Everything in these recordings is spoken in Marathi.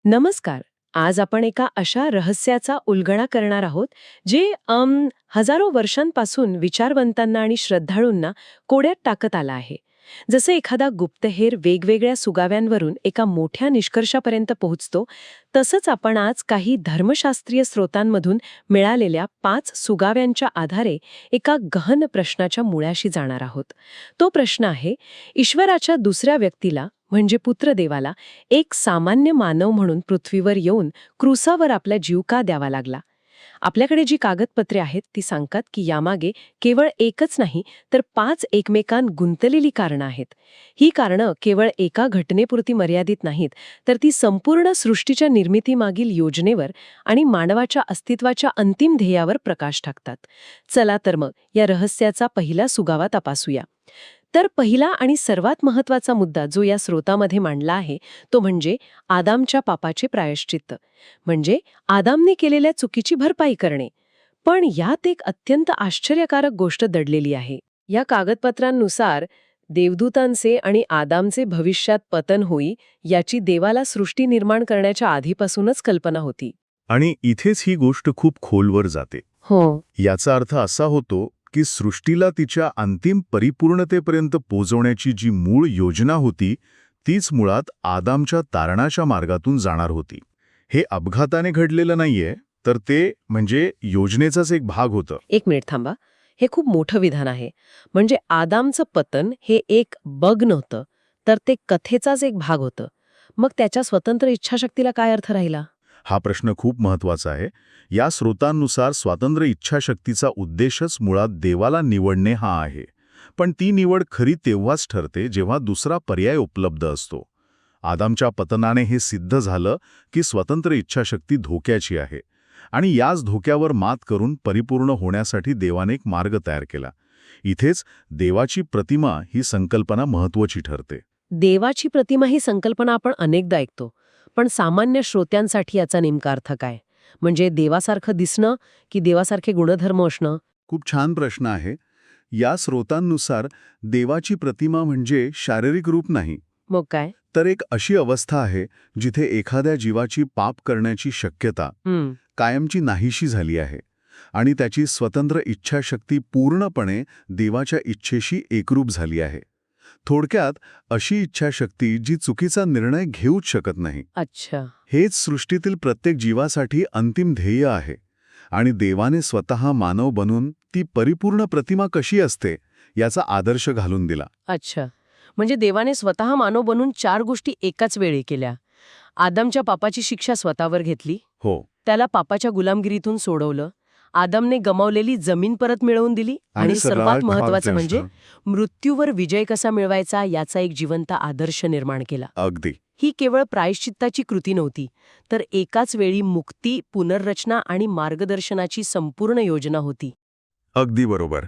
नमस्कार. आज आपण एका अशा रहस्याचा उलगडा करणार आहोत जे हजारो वर्षांपासून विचारवंतांना आणि श्रद्धाळूंना कोड्यात टाकत आला आहे. जसं एखादा गुप्तहेर वेगवेगळ्या सुगाव्यांवरून एका मोठ्या निष्कर्षापर्यंत पोहोचतो, तसंच आपण आज काही धर्मशास्त्रीय स्रोतांमधून मिळालेल्या 5 सुगाव्यांच्या आधारे एका गहन प्रश्नाच्या मुळाशी जाणार आहोत. तो प्रश्न आहे, ईश्वराच्या दुसऱ्या व्यक्तीला म्हणजे पुत्रदेवाला एक सामान्य मानव म्हणून पृथ्वीवर येऊन क्रूसावर आपला जीव का द्यावा लागला. आपल्याकडे जी कागदपत्रे आहेत ती सांगतात की यामागे केवळ एकच नाही तर 5 एकमेकांत गुंतलेली कारणं आहेत. ही कारणं केवळ एका घटनेपुरती मर्यादित नाहीत, तर ती संपूर्ण सृष्टीच्या निर्मितीमागील योजनेवर आणि मानवाच्या अस्तित्वाच्या अंतिम ध्येयावर प्रकाश टाकतात. चला तर मग या रहस्याचा पहिला सुगावा तपासूया. तर पहिला आणि सर्वात महत्त्वाचा मुद्दा जो या स्रोतामध्ये मांडला आहे तो म्हणजे आदामच्या पापाचे प्रायश्चित्त, म्हणजे आदामने केलेल्या चुकीची भरपाई करणे. पण यात एक अत्यंत आश्चर्यकारक गोष्ट दडलेली आहे. या कागदपत्रांनुसार देवदूतांचे आणि आदामचे भविष्यात पतन होई याची देवाला सृष्टी निर्माण करण्याच्या आधीपासूनच कल्पना होती. आणि इथेच ही गोष्ट खूप खोलवर जाते. हो, याचा अर्थ असा होतो की सृष्टीला तिच्या अंतिम परिपूर्णतेपर्यंत पोहोचवण्याची जी मूळ योजना होती तीच मुळात आदामच्या तारणाच्या मार्गातून जाणार होती. हे अपघाताने घडलेलं नाहीये, तर ते म्हणजे योजनेचाच एक भाग होतं. एक मिनिट थांबा. हे खूप मोठं विधान आहे. म्हणजे आदामचं पतन हे एक बग नव्हतं, तर ते कथेचाच एक भाग होतं. मग त्याच्या स्वतंत्र इच्छाशक्तीला काय अर्थ राहिला? हा प्रश्न खूप महत्वाचा आहे. या स्रोतांनुसार स्वातंत्र्य इच्छाशक्तीचा उद्देशच मुळात देवाला निवडणे हा आहे. पण ती निवड खरी तेव्हाच ठरते जेव्हा दुसरा पर्याय उपलब्ध असतो. आदामच्या पतनाने हे सिद्ध झालं की स्वतंत्र इच्छाशक्ती धोक्याची आहे आणि याच धोक्यावर मात करून परिपूर्ण होण्यासाठी देवाने एक मार्ग तयार केला. इथेच देवाची प्रतिमा ही संकल्पना महत्त्वाची ठरते. देवाची प्रतिमा ही संकल्पना आपण अनेकदा ऐकतो, पण सामान्य श्रोत्यांसाठी याचा नेमका अर्थ काय? म्हणजे देवासारखं दिसणं की देवासारखे गुणधर्म असणं? खूप छान प्रश्न आहे. या स्रोतांनुसार देवाची प्रतिमा म्हणजे शारीरिक रूप नाही, मग काय? तर एक अशी अवस्था आहे जिथे एखाद्या जीवाची पाप करण्याची शक्यता कायमची नाहीशी झाली आहे आणि त्याची स्वतंत्र इच्छाशक्ती पूर्णपणे देवाच्या इच्छेशी एकरूप झाली आहे. थोडक्यात अशी इच्छाशक्ती जी चुकीचा निर्णय घेऊच शकत नाही. अच्छा. हेच सृष्टीतील प्रत्येक जीवासाठी अंतिम ध्येय आहे आणि देवाने स्वतः मानव बनून ती परिपूर्ण प्रतिमा कशी असते याचा आदर्श घालून दिला. अच्छा. म्हणजे देवाने स्वतः मानव बनून 4 गोष्टी एकाच वेळी केल्या. आदमच्या पापाची शिक्षा स्वतःवर घेतली, हो, त्याला पापाच्या गुलामगिरीतून सोडवलं, आदमने गमावलेली जमीन परत मिळवून दिली आणि सर्वात महत्त्वाचं म्हणजे मृत्यूवर विजय कसा मिळवायचा याचा एक जिवंत आदर्श निर्माण केला. अगदी. ही केवळ प्रायश्चित्ताची कृती नव्हती, तर एकाच वेळी मुक्ती, पुनर्रचना आणि मार्गदर्शनाची संपूर्ण योजना होती. अगदी बरोबर.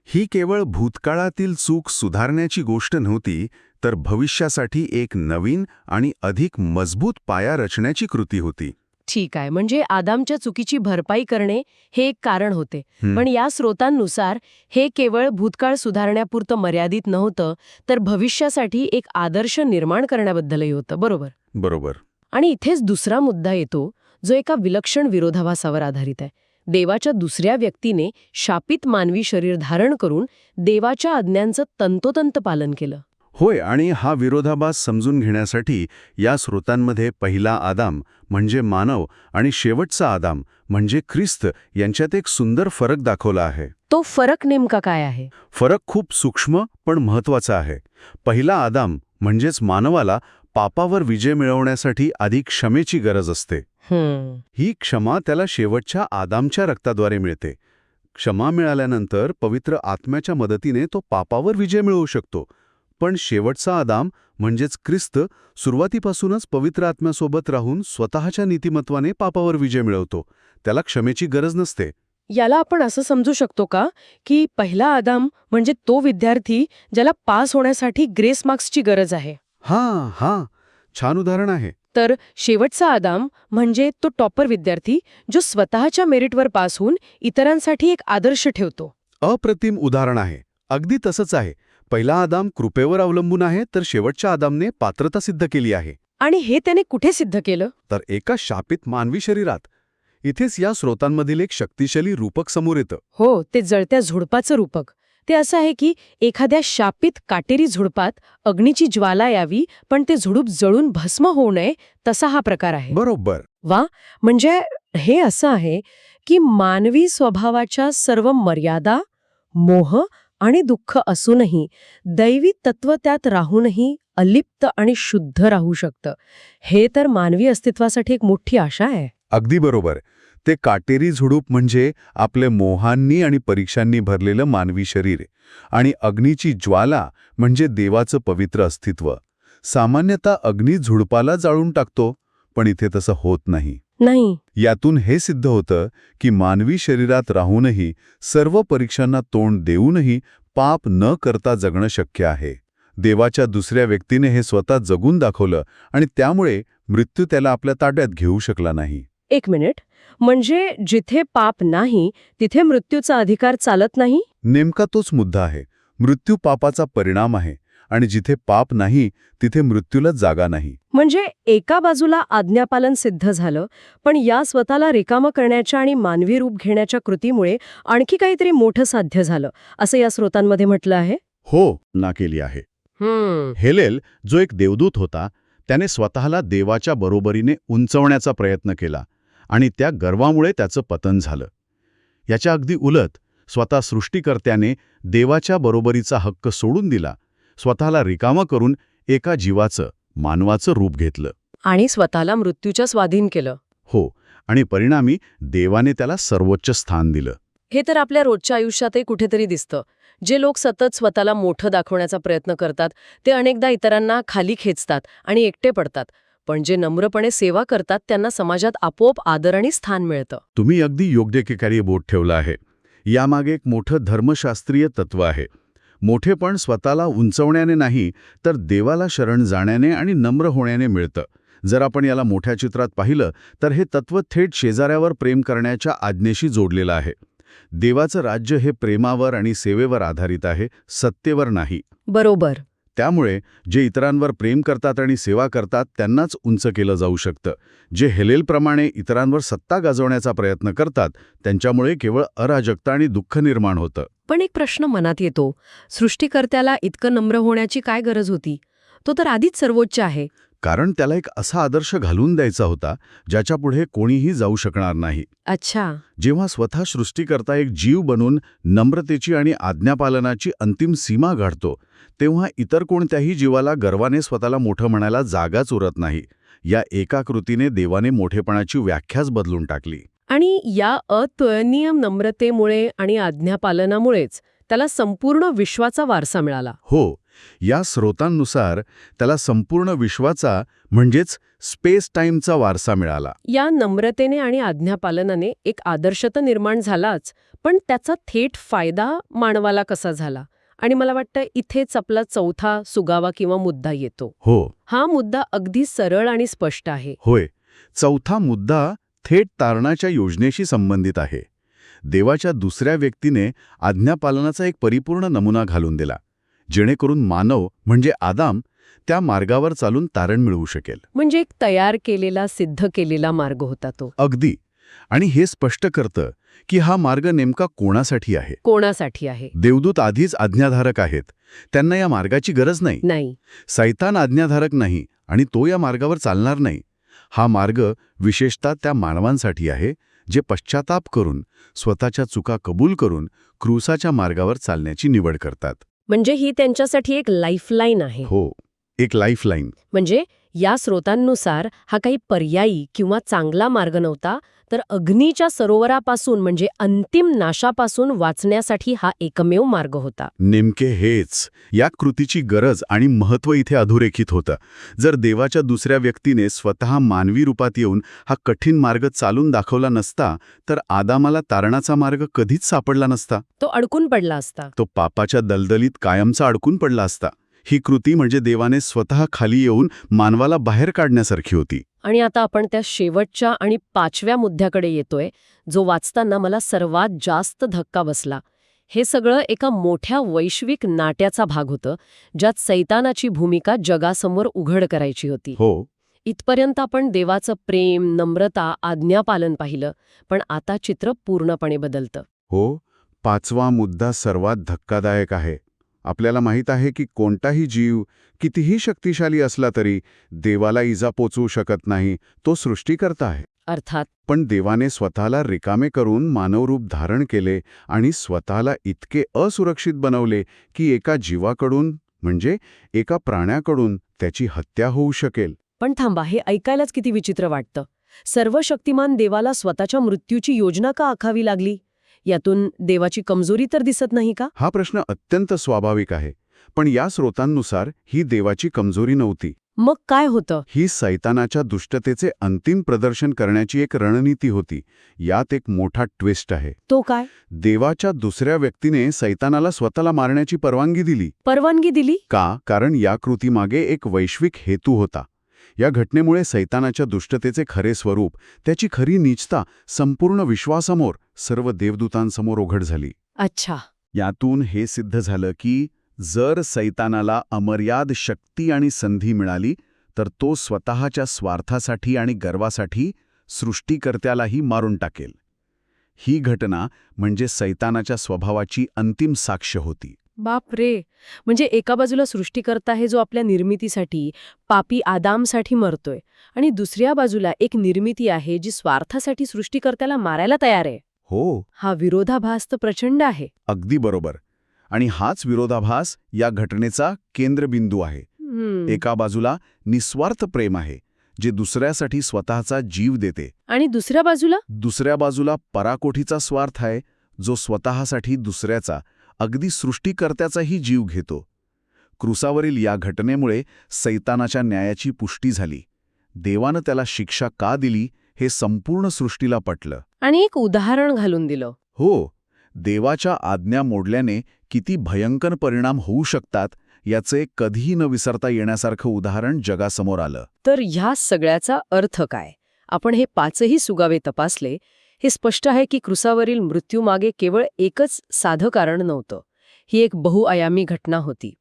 ही केवळ भूतकाळातील चूक सुधारण्याची गोष्ट नव्हती, तर भविष्यासाठी एक नवीन आणि अधिक मजबूत पाया रचण्याची कृती होती. ठीक आहे, म्हणजे आदामच्या चुकीची भरपाई करणे हे एक कारण होते, पण या स्रोतांनुसार हे केवळ भूतकाळ सुधारण्यापुरतं मर्यादित नव्हतं, तर भविष्यासाठी एक आदर्श निर्माण करण्याबद्दलही होतं. बरोबर? बरोबर. आणि इथेच दुसरा मुद्दा येतो जो एका विलक्षण विरोधाभासावर आधारित आहे. देवाच्या दुसऱ्या व्यक्तीने शापित मानवी शरीर धारण करून देवाच्या आज्ञांचं तंतोतंत पालन केलं. होय, आणि हा विरोधाभास समजून घेण्यासाठी या स्रोतांमध्ये पहिला आदाम म्हणजे मानव आणि शेवटचा आदाम म्हणजे ख्रिस्त यांच्यात एक सुंदर फरक दाखवला आहे. तो फरक नेमका काय आहे? फरक खूप सूक्ष्म पण महत्वाचा आहे. पहिला आदाम म्हणजेच मानवाला पापावर विजय मिळवण्यासाठी आधी क्षमेची गरज असते. ही क्षमा त्याला शेवटच्या आदामच्या रक्ताद्वारे मिळते. क्षमा मिळाल्यानंतर पवित्र आत्म्याच्या मदतीने तो पापावर विजय मिळवू शकतो. पण शेवटचा आदाम म्हणजेच ख्रिस्त सुरुवातीपासूनच पवित्र आत्म्यासोबत राहून स्वतःच्या नीतिमत्वाने पापावर विजय मिळवतो. त्याला क्षमेची गरज नसते. याला आपण असं समजू शकतो का की पहिला आदाम म्हणजे तो विद्यार्थी ज्याला पास होण्यासाठी ग्रेस मार्क्सची गरज आहे? हां, छान उदाहरण आहे. तर शेवटचा आदाम म्हणजे तो टॉपर विद्यार्थी जो स्वतःच्या मेरिटवर पास होऊन इतरांसाठी एक आदर्श ठेवतो. अप्रतिम उदाहरण आहे. अगदी तसंच आहे. पहिला आदाम कृपेवर अवलंबून आहे, तर शेवटच्या आदामने पात्रता सिद्ध केली आहे. आणि हे त्याने कुठे सिद्ध केलं? तर एका शापित मानवी शरीरात. इथेच या स्रोतांमधील एक शक्तिशाली रूपक समोर येतं. हो, ते जळत्या झुडपाचं रूपक. ते असं आहे की एखाद्या शापित काटेरी झुडपात अग्नीची ज्वाला यावी, पण ते झुडूप जळून भस्म होऊ नये, तसा हा प्रकार आहे. बरोबर. वा, म्हणजे हे असं आहे की मानवी स्वभावाच्या सर्व मर्यादा, मोह आणि दुःख असूनही दैवी तत्व त्यात राहूनही अलिप्त आणि शुद्ध राहू शकतं. हे तर मानवी अस्तित्वासाठी एक मोठी आशा आहे. अगदी बरोबर. ते काटेरी झुडूप म्हणजे आपले मोहांनी आणि परीक्षांनी भरलेलं मानवी शरीर आणि अग्नीची ज्वाला म्हणजे देवाचं पवित्र अस्तित्व. सामान्यतः अग्नी झुडपाला जाळून टाकतो, पण इथे तसं होत नाही. नाही. यातून हे सिद्ध होतं की मानवी शरीरात राहूनही, सर्व परीक्षांना तोंड देऊनही पाप न करता जगणं शक्य आहे. देवाच्या दुसऱ्या व्यक्तीने हे स्वतः जगून दाखवलं आणि त्यामुळे मृत्यू त्याला आपल्या ताब्यात घेऊ शकला नाही. एक मिनिट, म्हणजे जिथे पाप नाही तिथे मृत्यूचा अधिकार चालत नाही? नेमका तोच मुद्दा आहे. मृत्यू पापाचा परिणाम आहे आणि जिथे पाप नाही तिथे मृत्यूला जागा नाही. म्हणजे एका बाजूला आज्ञापालन सिद्ध झालं, पण या स्वतःला रिकामं करण्याच्या आणि मानवी रूप घेण्याच्या कृतीमुळे आणखी काहीतरी मोठं साध्य झालं, असं या स्रोतांमध्ये म्हटलं आहे. हो, ना केली आहे. हेलेल, जो एक देवदूत होता, त्याने स्वतःला देवाच्या बरोबरीने उंचवण्याचा प्रयत्न केला आणि त्या गर्वामुळे त्याचं पतन झालं. याच्या अगदी उलट स्वतः सृष्टिकर्त्याने देवाच्या बरोबरीचा हक्क सोडून दिला, स्वतःला रिकामं करून एका जीवाचं, मानवाचं रूप घेतलं. आणि स्वतःला मृत्यूच्या स्वाधीन केलं. हो, आणि परिणामी देवाने त्याला सर्वोच्च स्थान दिलं. हे तर आपल्या रोजच्या आयुष्यातही कुठेतरी दिसतं. जे लोक सतत स्वतःला मोठं दाखवण्याचा प्रयत्न करतात ते अनेकदा इतरांना खाली खेचतात आणि एकटे पडतात. पण जे नम्रपणे सेवा करतात त्यांना समाजात आपोआप आदर आणि स्थान मिळतं. तुम्ही अगदी योग्य ठिकाणी बोट ठेवलं आहे. यामागे एक मोठं धर्मशास्त्रीय तत्व आहे. मोठेपण स्वतःला उंचवण्याने नाही, तर देवाला शरण जाण्याने आणि नम्र होण्याने मिळतं. जर आपण याला मोठ्या चित्रात पाहिलं तर हे तत्व थेट शेजाऱ्यावर प्रेम करण्याच्या आज्ञेशी जोडलेलं आहे. देवाचं राज्य हे प्रेमावर आणि सेवेवर आधारित आहे, सत्तेवर नाही. बरोबर. त्यामुळे जे इतरांवर प्रेम करतात आणि सेवा करतात त्यांनाच उंच केलं जाऊ शकतं. जे हेलेलप्रमाणे इतरांवर सत्ता गाजवण्याचा प्रयत्न करतात त्यांच्यामुळे केवळ अराजकता आणि दुःख निर्माण होतं. पण एक प्रश्न मनात येतो, सृष्टिकर्त्याला इतकं नम्र होण्याची काय गरज होती? तो तर आधीच सर्वोच्च आहे. कारण त्याला एक असा आदर्श घालून द्यायचा होता ज्याच्यापुढे कोणीही जाऊ शकणार नाही. अच्छा. जेव्हा स्वतः सृष्टिकर्ता एक जीव बनून नम्रतेची आणि आज्ञापालनाची अंतिम सीमा गाठतो, तेव्हा इतर कोणत्याही जीवाला गर्वाने स्वतःला मोठं म्हणायला जागाच उरत नाही. या एका कृतीने देवाने मोठेपणाची व्याख्याच बदलून टाकली. आणि या अतुलनीय नम्रतेमुळे आणि आज्ञापालनामुळेच त्याला संपूर्ण विश्वाचा वारसा मिळाला. हो, या स्रोतांनुसार त्याला संपूर्ण विश्वाचा म्हणजेच स्पेस टाईमचा वारसा मिळाला. या नम्रतेने आणि आज्ञापालनाने एक आदर्श तर निर्माण झालाच, पण त्याचा थेट फायदा मानवाला कसा झाला? आणि मला वाटतं इथेच आपला चौथा सुगावा किंवा मुद्दा येतो. हो. हा मुद्दा अगदी सरळ आणि स्पष्ट आहे. होय. चौथा मुद्दा थेट तारणाच्या योजनेशी संबंधित आहे. देवाच्या दुसऱ्या व्यक्तीने आज्ञापालनाचा एक परिपूर्ण नमुना घालून दिला, जेणेकरून मानव म्हणजे आदाम त्या मार्गावर चालून तारण मिळवू शकेल. म्हणजे एक तयार केलेला, सिद्ध केलेला मार्ग होता तो. अगदी. आणि हे स्पष्ट करतं की हा मार्ग नेमका कोणासाठी आहे. कोणासाठी आहे? देवदूत आधीच आज्ञाधारक आहेत, त्यांना या मार्गाची गरज नाही. नाही. सैतान आज्ञाधारक नाही आणि तो या मार्गावर चालणार नाही. हा मार्ग विशेषतः त्या मानवांसाठी आहे जे पश्चाताप करून, स्वतःच्या चुका कबूल करून क्रूसाच्या मार्गावर चालण्याची निवड करतात. म्हणजे ही त्यांच्यासाठी एक लाईफलाईन आहे. हो, एक लाईफलाईन. म्हणजे या स्रोतांनुसार हा काही पर्यायी किंवा चांगला मार्ग नव्हता, तर अग्नीच्या सरोवरापासून म्हणजे अंतिम नाशापासून वाचण्यासाठी हा एकमेव मार्ग होता. नेमके हेच या कृतीची गरज आणि महत्त्व इथे अधोरेखित होतं. जर देवाच्या दुसऱ्या व्यक्तीने स्वतः मानवी रूपात येऊन हा कठीण मार्ग चालून दाखवला नसता, तर आदामाला तारणाचा मार्ग कधीच सापडला नसता. तो अडकून पडला असता. तो पापाच्या दलदलीत कायमचा अडकून पडला असता. ही कृती म्हणजे देवाने स्वतः खाली येऊन मानवाला बाहेर काढण्यासारखी होती. आणि आता आपण त्या शेवटच्या आणि 5व्या मुद्द्याकडे येतोय, जो वाचताना मला सर्वात जास्त धक्का बसला. हे सगळं एका मोठ्या वैश्विक नाट्याचा भाग होतं, ज्यात सैतानाची भूमिका जगासमोर उघड करायची होती. हो. इथपर्यंत आपण देवाचं प्रेम, नम्रता, आज्ञापालन पाहिलं, पण आता चित्र पूर्णपणे बदलतं. हो, 5वा मुद्दा सर्वात धक्कादायक आहे. आपल्याला माहीत आहे की कोणताही जीव कितीही शक्तिशाली असला तरी देवाला इजा पोचवू शकत नाही. तो सृष्टीकर्ता आहे. अर्थात. पण देवाने स्वतःला रिकामे करून मानवरूप धारण केले आणि स्वतःला इतके असुरक्षित बनवले की एका जीवाकडून म्हणजे एका प्राण्याकडून त्याची हत्या होऊ शकेल. पण थांबा, हे ऐकायलाच किती विचित्र वाटतं. सर्व शक्तिमान देवाला स्वतःच्या मृत्यूची योजना का आखावी लागली? यातून देवाची कमजोरी तर दिसत नाही का? हा प्रश्न अत्यंत स्वाभाविक आहे. पण या स्रोतांनुसार ही देवाची कमजोरी नव्हती. मग काय होतं? ही सैतानाच्या दुष्टतेचे अंतिम प्रदर्शन करण्याची एक रणनीती होती. यात एक मोठा ट्विस्ट आहे. तो काय? देवाच्या दुसऱ्या व्यक्तीने सैतानाला स्वतःला मारण्याची परवानगी दिली. परवानगी दिली? का? कारण या कृतीमागे एक वैश्विक हेतू होता. या घटनेमुळे सैतानाच्या दुष्टतेचे खरे स्वरूप, त्याची खरी नीचता संपूर्ण विश्वासमोर, सर्व देवदूतांसमोर उघड झाली. अच्छा. यातून हे सिद्ध झालं की जर सैतानाला अमर्याद शक्ती आणि संधी मिळाली तर तो स्वतःच्या स्वार्थासाठी आणि गर्वासाठी सृष्टीकर्त्यालाही मारून टाकेल. ही घटना म्हणजे सैतानाच्या स्वभावाची अंतिम साक्ष होती. बाप रे. म्हणजे एका बाजूला सृष्टीकर्ता आहे जो आपल्या निर्मितीसाठी, पापी आदामसाठी मरतोय, आणि दुसऱ्या बाजूला एक निर्मिती आहे जी स्वार्थासाठी सृष्टीकर्त्याला मारायला तयार आहे. हो, हा विरोधाभास तर प्रचंड आहे. अगदी बरोबर. आणि हाच विरोधाभास या घटनेचा केंद्रबिंदू आहे. एका बाजूला निस्वार्थ प्रेम आहे जे दुसऱ्यासाठी स्वतःचा जीव देते, आणि दुसऱ्या बाजूला पराकोठीचा स्वार्थ आहे जो स्वतःसाठी दुसऱ्याचा, अगदी सृष्टीकर्त्याचाही जीव घेतो. क्रूसावरील या घटनेमुळे सैतानाच्या न्यायाची पुष्टी झाली. देवानं त्याला शिक्षा का दिली हे संपूर्ण सृष्टीला पटलं. आणि एक उदाहरण घालून दिलं. हो, देवाच्या आज्ञा मोडल्याने किती भयंकर परिणाम होऊ शकतात याचे कधीही न विसरता येण्यासारखं उदाहरण जगासमोर आलं. तर ह्या सगळ्याचा अर्थ काय? आपण हे 5ही सुगावे तपासले. हे स्पष्ट आहे की क्रूसावरील मृत्यूमागे केवळ एकच साधं कारण नव्हतं. ही एक बहुआयामी घटना होती.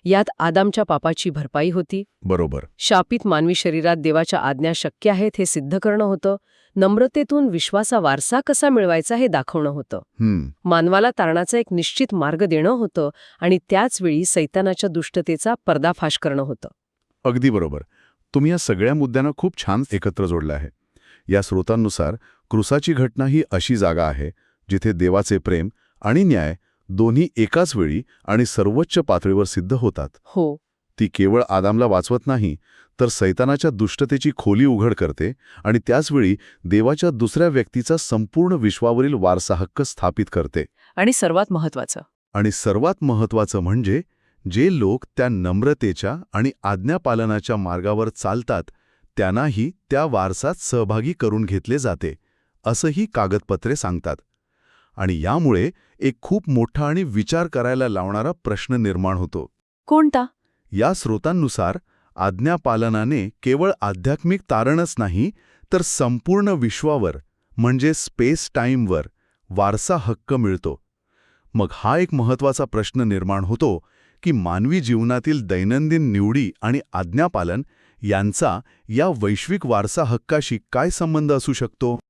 यात आदामच्या पापाची भरपाई होती. बरोबर. शापित मानवी शरीरात देवाच्या आज्ञा शक्य आहेत हे सिद्ध करणं होतं. नम्रतेतून विश्वासा वारसा कसा मिळवायचा हे दाखवणं होतं. मानवाला तारणाचा एक निश्चित मार्ग देणं होतं आणि त्याचवेळी सैतानाच्या दुष्टतेचा पर्दाफाश करणं होतं. अगदी बरोबर. तुम्ही या सगळ्या मुद्द्यांना खूप छान एकत्र जोडलं आहे. या स्रोतांनुसार क्रूसाची घटना ही अशी जागा आहे जिथे देवाचे प्रेम आणि न्याय दोन्ही एकाच वेळी आणि सर्वोच्च पातळीवर सिद्ध होतात. हो. ती केवळ आदामला वाचवत नाही तर सैतानाच्या दुष्टतेची खोली उघड करते आणि त्याचवेळी देवाच्या दुसऱ्या व्यक्तीचा संपूर्ण विश्वावरील वारसा हक्क स्थापित करते. आणि सर्वात महत्वाचं म्हणजे जे लोक त्या नम्रतेच्या आणि आज्ञापालनाच्या मार्गावर चालतात त्यांनाही त्या वारसात सहभागी करून घेतले जाते, असंही कागदपत्रे सांगतात. आणि यामुळे एक खूप मोठा आणि विचार करायला लावणारा प्रश्न निर्माण होतो. कोणता? या स्रोतांनुसार आज्ञापालनाने केवळ आध्यात्मिक तारणच नाही तर संपूर्ण विश्वावर म्हणजे स्पेस टाईमवर वारसा हक्क मिळतो. मग हा एक महत्त्वाचा प्रश्न निर्माण होतो की मानवी जीवनातील दैनंदिन निवडी आणि आज्ञापालन यांचा या वैश्विक वारसा हक्काशी काय संबंध असू शकतो?